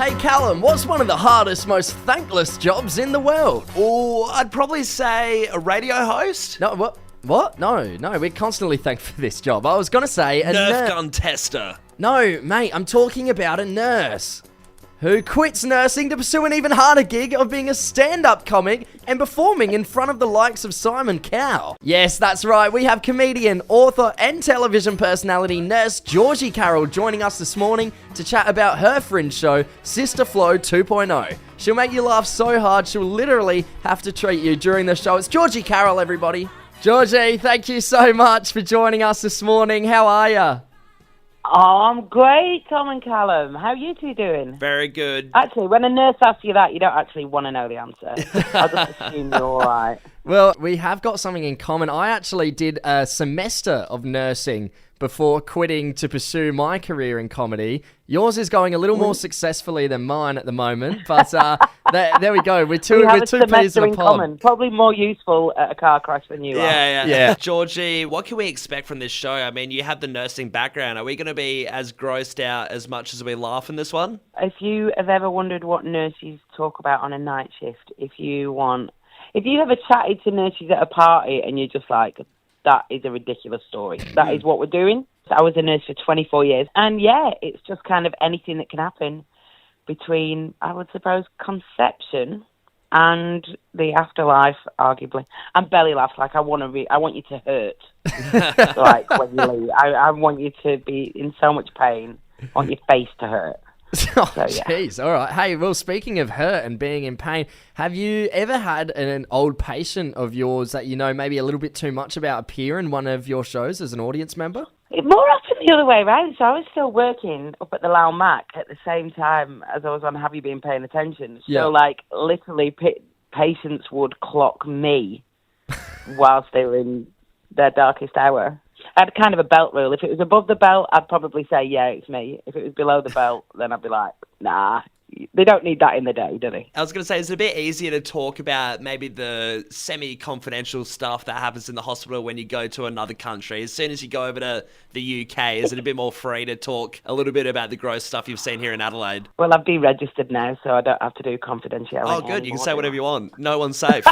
Hey Callum, what's one of the hardest, most thankless jobs in the world? Oh, I'd probably say a radio host. No, what? What? No, we're constantly thankful for this job. I was going to say a Nerf gun tester. No, mate, I'm talking about a nurse who quits nursing to pursue an even harder gig of being a stand-up comic and performing in front of the likes of Simon Cowell. Yes, that's right, we have comedian, author and television personality Nurse Georgie Carroll joining us this morning to chat about her fringe show, Sista Flo 2.0. She'll make you laugh so hard she'll literally have to treat you during the show. It's Georgie Carroll, everybody. Georgie, thank you so much for joining us this morning. How are you? Oh, I'm great, Tom and Callum. How are you two doing? Very good. Actually, when a nurse asks you that, you don't actually want to know the answer. I'll just assume you're all right. Well, we have got something in common. I actually did a semester of nursing before quitting to pursue my career in comedy. Yours is going a little more successfely than mine at the moment, but there we go. We're two peas in a pod. Common. Probably more useful at a car crash than you are. Yeah. Georgie, what can we expect from this show? I mean, you have the nursing background. Are we going to be as grossed out as much as we laugh in this one? If you have ever wondered what nurses talk about on a night shift, if you ever chatted to nurses at a party and you're just like, that is a ridiculous story. That is what we're doing. So I was a nurse for 24 years. And yeah, it's just kind of anything that can happen between, I would suppose, conception and the afterlife, arguably. And belly laughs, like I want you to hurt. Like when you leave. I want you to be in so much pain. I want your face to hurt. Oh, jeez. All right. Hey, well, speaking of hurt and being in pain, have you ever had an old patient of yours that you know maybe a little bit too much about appear in one of your shows as an audience member? More often the other way around. So I was still working up at the Lau Mac at the same time as I was on Have You Been Paying Attention? So, literally patients would clock me whilst they were in their darkest hour. I had kind of a belt rule. If it was above the belt, I'd probably say, yeah, it's me. If it was below the belt, then I'd be like, nah. They don't need that in the day, do they? I was going to say, it's a bit easier to talk about maybe the semi-confidential stuff that happens in the hospital when you go to another country. As soon as you go over to the UK, is it a bit more free to talk a little bit about the gross stuff you've seen here in Adelaide? Well, I've deregistered now, so I don't have to do confidentiality. Oh, good. You can say whatever you want. No one's safe.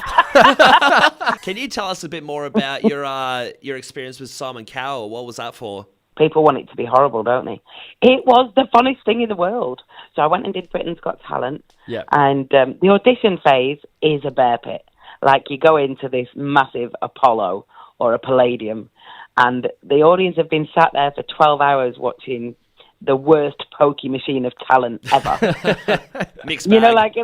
Can you tell us a bit more about your experience with Simon Cowell? What was that for? People want it to be horrible, don't they? It was the funnest thing in the world. So I went and did Britain's Got Talent. Yeah. And the audition phase is a bear pit. Like, you go into this massive Apollo or a Palladium, and the audience have been sat there for 12 hours watching the worst pokey machine of talent ever. Mixed bag. You know, like...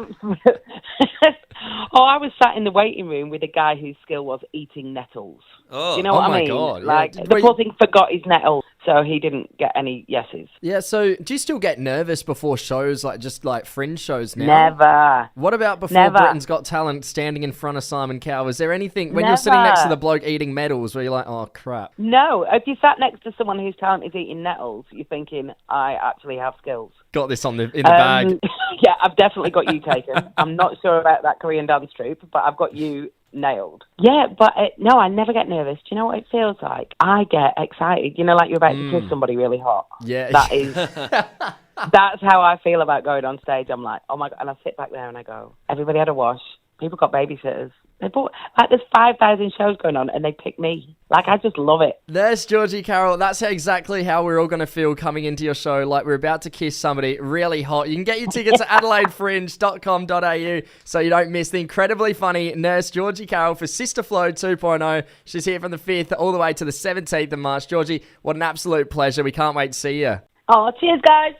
I was sat in the waiting room with a guy whose skill was eating nettles. Oh, you know what I mean? God, yeah. Like, the poor thing forgot his nettles, so he didn't get any yeses. Yeah, so do you still get nervous before shows, like fringe shows now? Never. What about before Britain's Got Talent, standing in front of Simon Cowell? Was there anything, when you're sitting next to the bloke eating medals, where you're like, oh, crap? No, if you sat next to someone whose talent is eating nettles, you're thinking, I actually have skills. Got this in the bag. Yeah, I've definitely got you taken. I'm not sure about that Korean dance troupe, but I've got you nailed. Yeah, but no, I never get nervous. Do you know what it feels like? I get excited. You know, like you're about to kiss somebody really hot. Yeah. That is... That's how I feel about going on stage. I'm like, oh my God. And I sit back there and I go, everybody had a wash. People got babysitters. They bought, like, there's 5,000 shows going on and they pick me. Like, I just love it. There's Georgie Carroll. That's exactly how we're all going to feel coming into your show. Like, we're about to kiss somebody really hot. You can get your tickets at adelaidefringe.com.au so you don't miss the incredibly funny Nurse Georgie Carroll for Sista Flo 2.0. She's here from the 5th all the way to the 17th of March. Georgie, what an absolute pleasure. We can't wait to see you. Oh, cheers, guys.